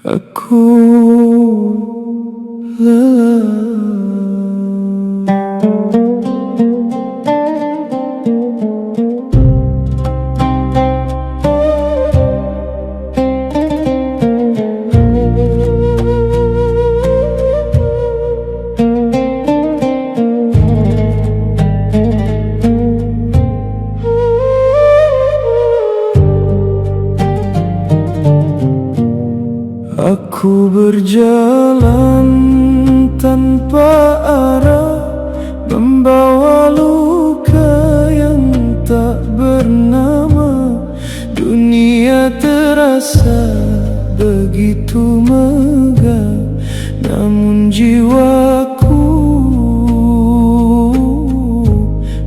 Aku lelah. Aku berjalan tanpa arah, membawa luka yang tak bernama. Dunia terasa begitu megah, namun jiwaku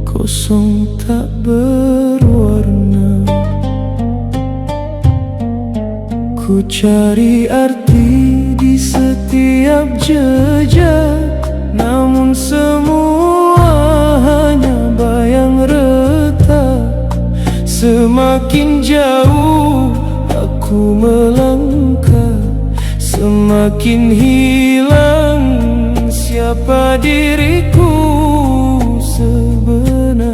kosong tak berwarna. Ku cari arti di setiap jejak, namun semua hanya bayang retak. Semakin jauh aku melangkah, semakin hilang siapa diriku sebenarnya.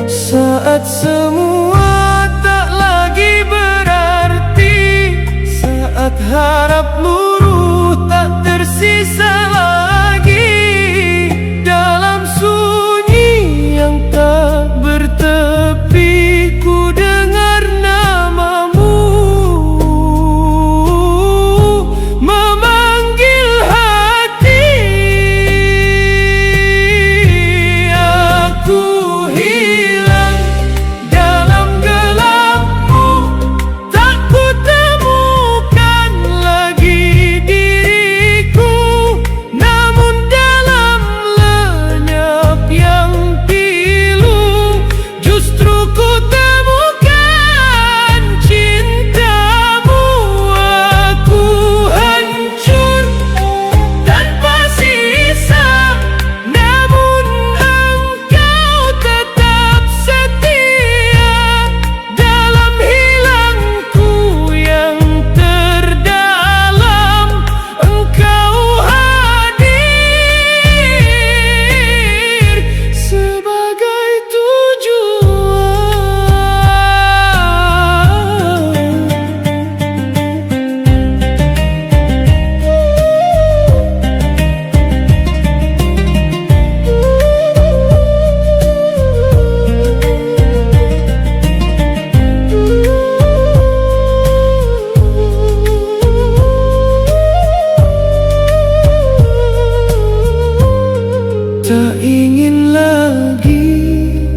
Saat semua harap luruh tak tersisa lagi, dalam sunyi yang tak bertepi ku dengar namamu memanggil hati. Aku hilang dalam gelapmu, tak ku tak ingin lagi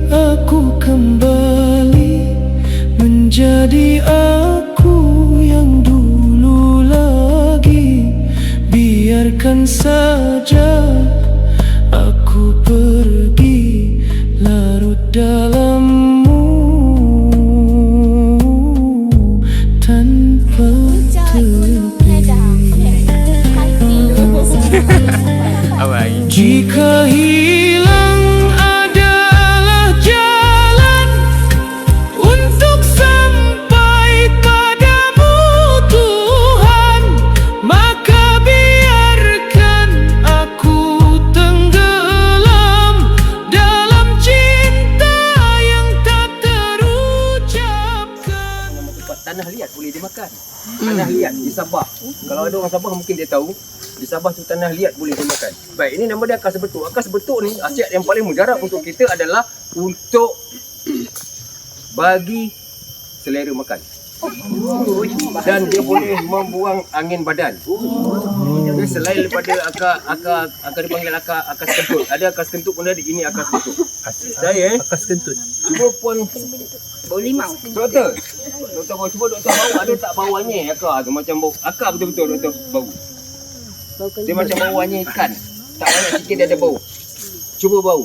aku kembali menjadi aku yang dulu lagi. Biarkan saja aku pergi larut dalammu tanpa tepi. Jika hilang adalah jalan untuk sampai padamu Tuhan, maka biarkan aku tenggelam dalam cinta yang tak terucapkan. Nama tempat tanah liat boleh dimakan. Tanah liat di Sabah. Kalau ada orang Sabah mungkin dia tahu. Di Sabah tu tanah liat boleh dimakan. Baik, ini nama dia akar sebetuk. Akar sebetuk ni khasiat yang paling mujarab untuk kita adalah untuk bagi selera makan. Dan dia boleh membuang angin badan. Jadi selain daripada akar dipanggil akar sekentut, ada akar sekentut pun ada. Ini akar sebetuk. Saya Akar sekentut. cuba pun bau limau. doktor bau, cuba doktor bau ada tak bau anyir akar tu, macam bau akar betul-betul doktor bau. Dia macam bau anyir ikan. Tak banyak sikit dia ada bau. Cuba bau.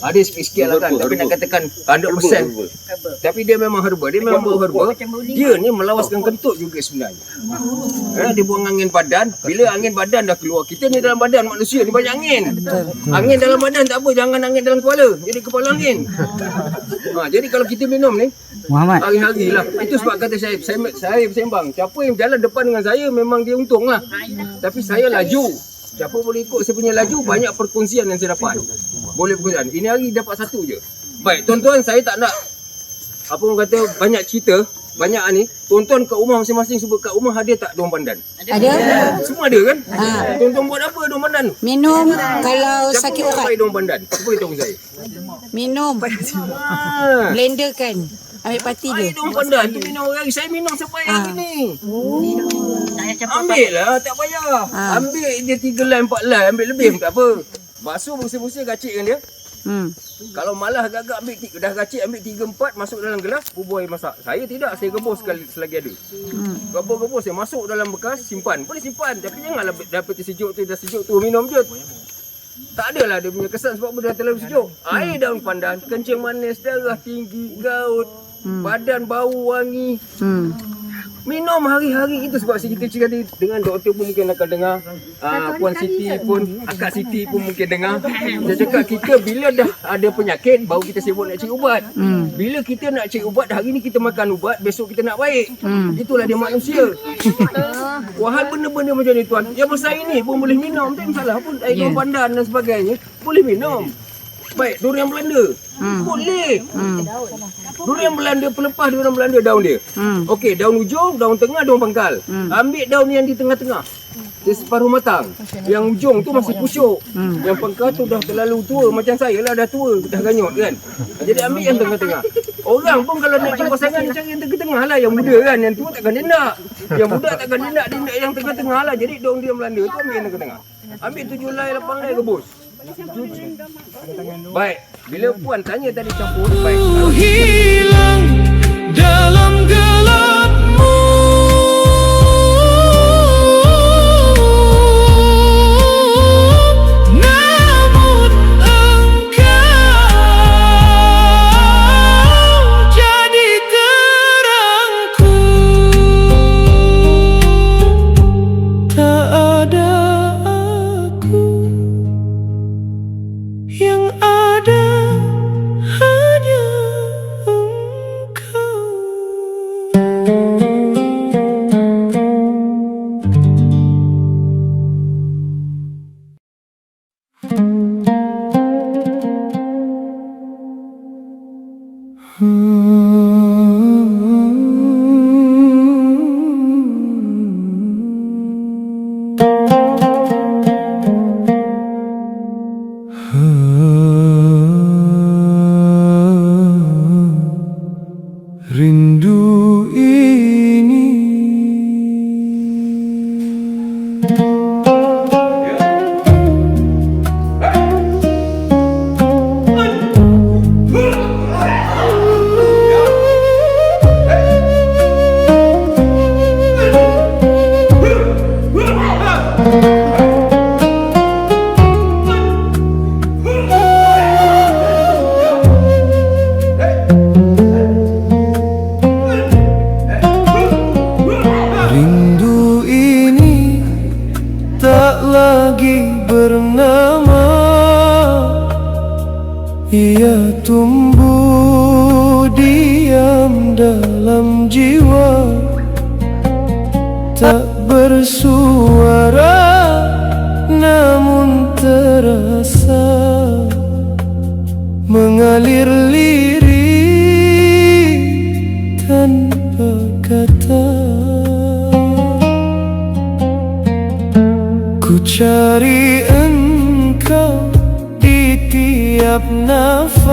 Ada sikit-sikit lah kan, tapi nak katakan 100%. Tapi dia memang herba, dia memang bau herba. Dia ni melawaskan kentut juga sebenarnya. Dia buang angin badan. Bila angin badan dah keluar, kita ni dalam badan manusia ni banyak angin. Angin dalam badan tak apa, jangan angin dalam kepala. Jadi kepala angin. Jadi kalau kita minum ni Muhammad. hari-hari lah. Itu sebab kata saya bersembang. Siapa yang jalan depan dengan saya memang dia untung lah. Tapi saya laju. Siapa boleh ikut saya punya laju, banyak perkongsian yang saya dapat. Boleh perkongsian. Ini hari dapat satu je. Baik, tuan-tuan, saya tak nak apa orang kata banyak cerita, banyak ni. Tuan-tuan kat rumah masing-masing sebut kat rumah ada tak daun pandan? Ada. Semua ada kan? Tuan-tuan buat apa daun pandan? Minum kalau Siapa sakit yang urat. pakai daun pandan? Cuba beritahu saya. Minum. Blender kan. Ambil pati Air dia. daun pandan tu minum orang. Saya minum sampai hari ni. Ambil lah, tak payah. Ambil dia 3 line, 4 line, ambil lebih pun tak apa. Basuh bersih-bersih, kacikkan dia. Kalau malah agak-agak ambil dah kacik, ambil 3-4 masuk dalam gelas, bubuh air masak. Saya tidak, saya rebus sekali selagi ada. Rebus saya masuk dalam bekas, simpan. Boleh simpan, tapi janganlah dah peti sejuk tu, dah sejuk tu minum je. Tak adalah dia punya kesan sebab dah terlalu sejuk. Air daun pandan, kencing manis, darah tinggi, gout, badan bau wangi. Minum hari-hari. Itu sebab kita cerita dengan doktor pun mungkin akan dengar, Puan Siti pun, Akak Siti pun mungkin dengar. Dia cakap kita bila dah ada penyakit baru kita sibuk nak cari ubat. Bila kita nak cari ubat, hari ni kita makan ubat, besok kita nak baik. Itulah dia manusia. Wahal benda-benda macam ni tuan, yang besar ini pun boleh minum, tak masalah pun. Air daun pandan dan sebagainya boleh minum. Baik, durian Belanda. Boleh. Durian Belanda, pelepah durian Belanda daun dia. Okey, daun ujung, daun tengah, daun pangkal. Ambil daun yang di tengah-tengah. Dia separuh matang. Yang ujung tu masih pucuk. Yang pangkal tu dah terlalu tua. Macam saya lah dah tua, dah ganyut kan. Jadi ambil yang tengah-tengah. Orang pun kalau nak cari pasangan, cari yang tengah-tengah lah. Yang muda kan, yang tua takkan dia nak. Yang muda takkan dia nak yang tengah-tengah lah. Jadi daun durian Belanda tu ambil yang tengah-tengah. Ambil 7 lai, 8 lai rebus. Baik, bila puan tanya tadi campur, baik. hilang dalam gelapmu. Namun engkau jadi terangku. Tak ada aku, yang ada hanya engkau. Rindu ini Rindu ini tak lagi bernama. Ia tumbuh diam dalam jiwa, tak bersuara namun terasa, mengalir lirik tanpa kata. Ku cari engkau di tiap nafas,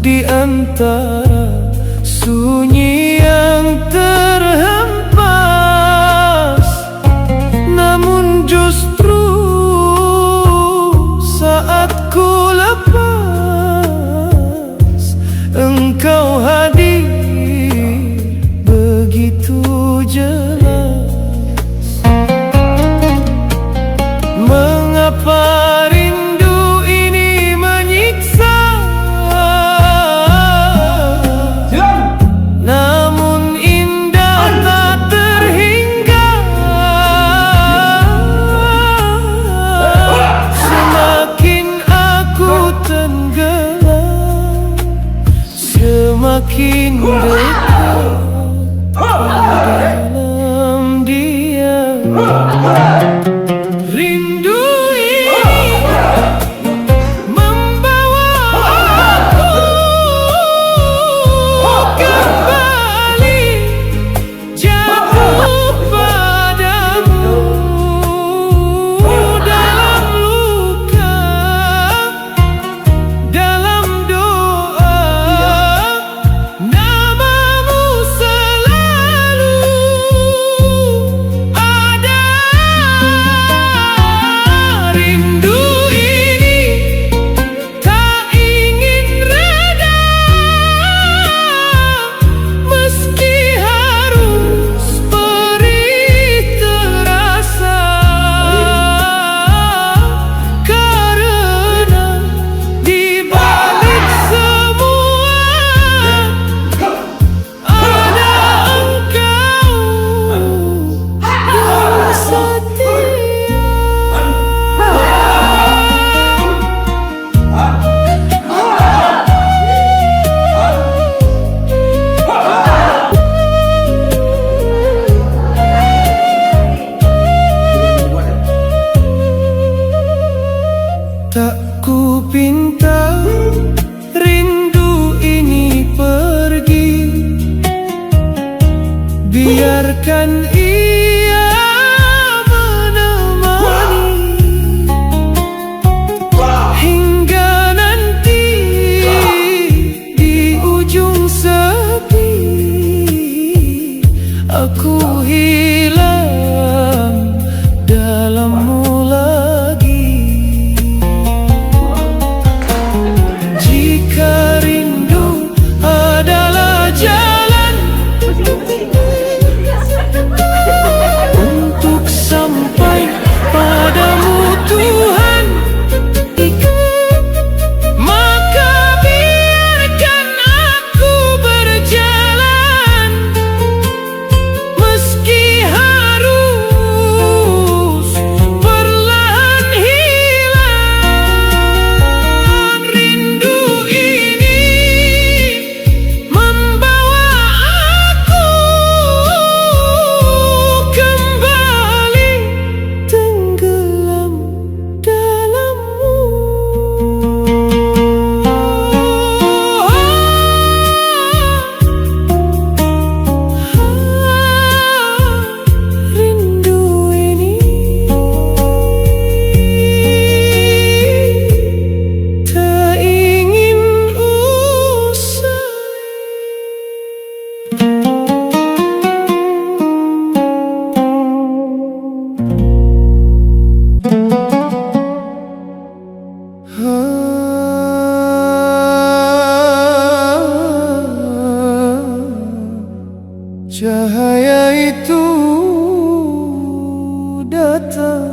di antara sunyi yang terhempas. Namun justru saat ku lepas, engkau hadir begitu jelas. Mengapa rindu ini Tak ku pinta rindu ini pergi, biarkan ia menemani hingga nanti di ujung sepi aku hilang dalammu lagi. Jika rindu adalah jalan untuk sampai padamu Tuhan, maka biarkan aku berjalan meski harus perlahan hilang. Rindu ini membawa aku kembali tenggelam dalammu. Rindu ini tak ingin usai. Cahaya itu datang,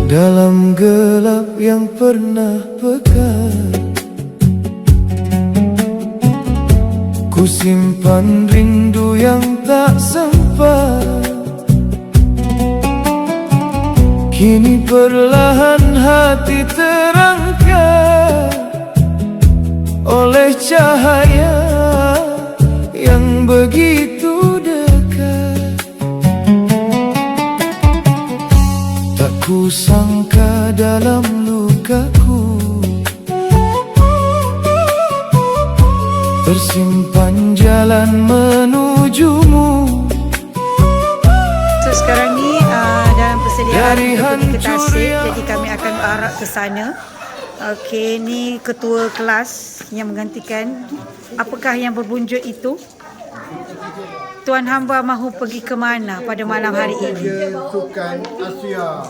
dalam gelap yang pernah pekat, ku simpan rindu yang tak sempat. Kini perlahan hati terangkat oleh cahaya yang begitu dekat. Tak ku sangka dalam lukaku tersimpan jalan menujumu. So sekarang ni dalam persediaan Dari kita pergi ke hancur Tasik, yang- jadi kami akan berarah ke sana. Okey, ni ketua kelas yang menggantikan. Apakah yang berbunjuk itu? Tuan hamba mahu pergi ke mana pada malam hari ini? Sukan Asia.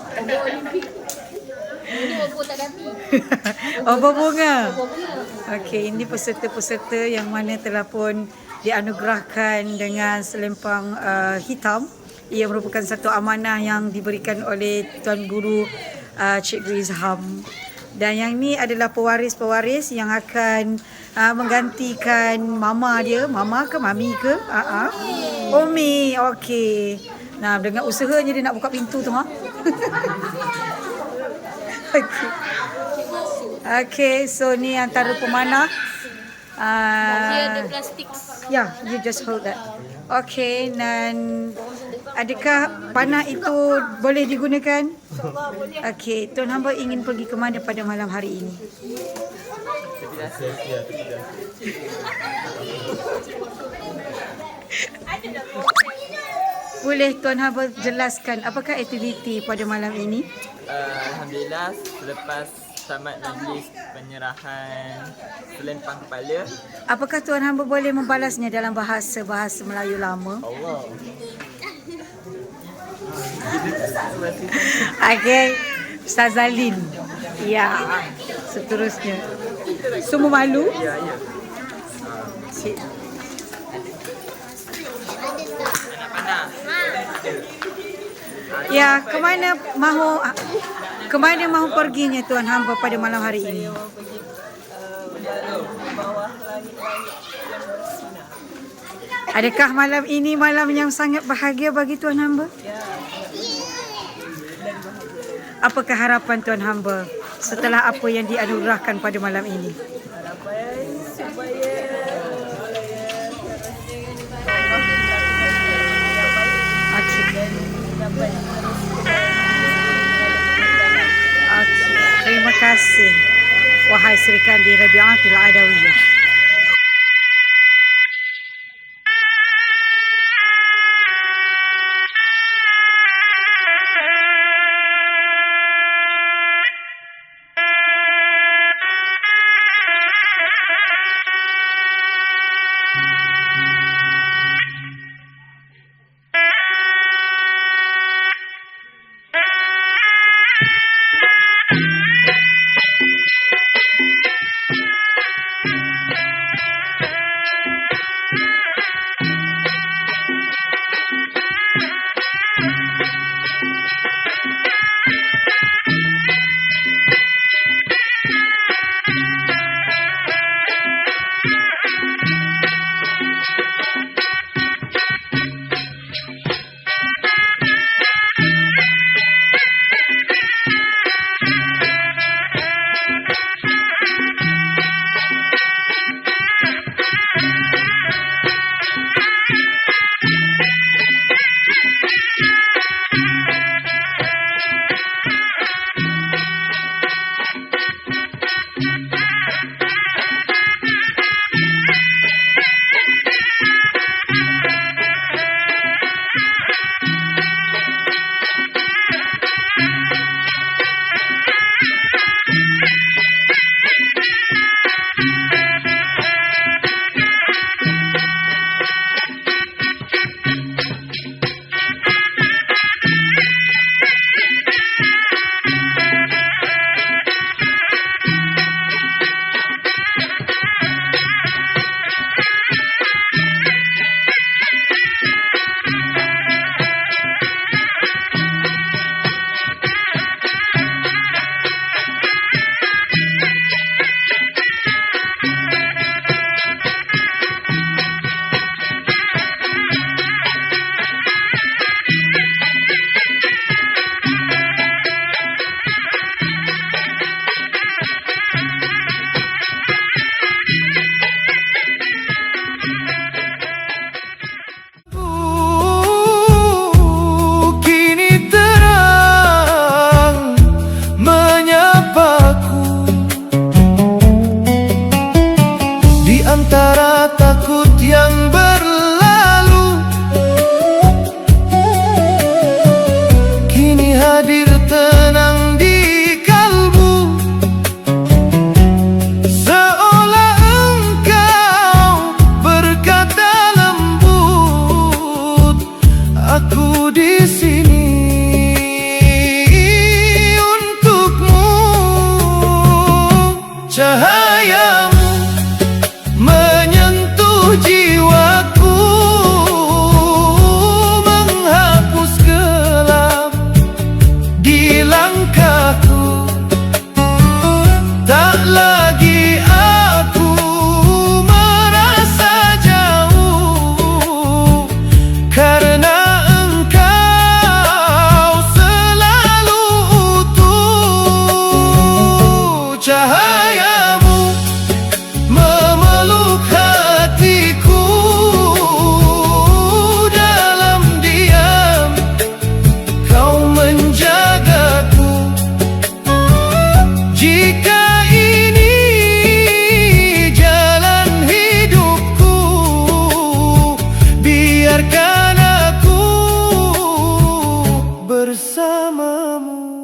Oh, berbunga. Okey, ini peserta-peserta yang mana telah pun dianugerahkan dengan selempang hitam. Ia merupakan satu amanah yang diberikan oleh Tuan Guru Cikgu Izham. Dan yang ni adalah pewaris-pewaris yang akan menggantikan mama dia. Mama ke mami ke? Umi, okey. Nah, dengan usahanya dia nak buka pintu tu, ha? Okey. Okay, so ni antara pemanah. Dia ada plastik. Yeah, you just hold that. Okay, dan adakah panah itu boleh digunakan? Okay, Tuan hamba ingin pergi ke mana pada malam hari ini? Boleh Tuan hamba jelaskan apakah aktiviti pada malam ini? Alhamdulillah, selepas tamat majlis penyerahan selempang kepala, Apakah Tuan hamba boleh membalasnya dalam bahasa Melayu lama? Allah. Okey, Ustaz Zalin. Ya, seterusnya. Semua malu? Ya, ya. Ya, ke mana mahu perginya Tuan hamba pada malam hari ini? Adakah malam ini malam yang sangat bahagia bagi Tuan hamba? Apakah harapan tuan hamba setelah apa yang dianugerahkan pada malam ini? Harapan supaya dapat Terima kasih wahai Sri Kandi Rabi'atul Adawiyah. Antara takut yang berlalu, kini hadir tenang di kalbu, seolah engkau berkata lembut, aku di sini untukmu. Cahayamu menyentuh jiwaku, menghapus gelap di langkahku. Tak lagi aku merasa jauh, karena engkau selalu utuh. Cahayamu memeluk hatiku dalam diam, kau menjagaku. Jika ini jalan hidupku, biarkan aku bersamamu.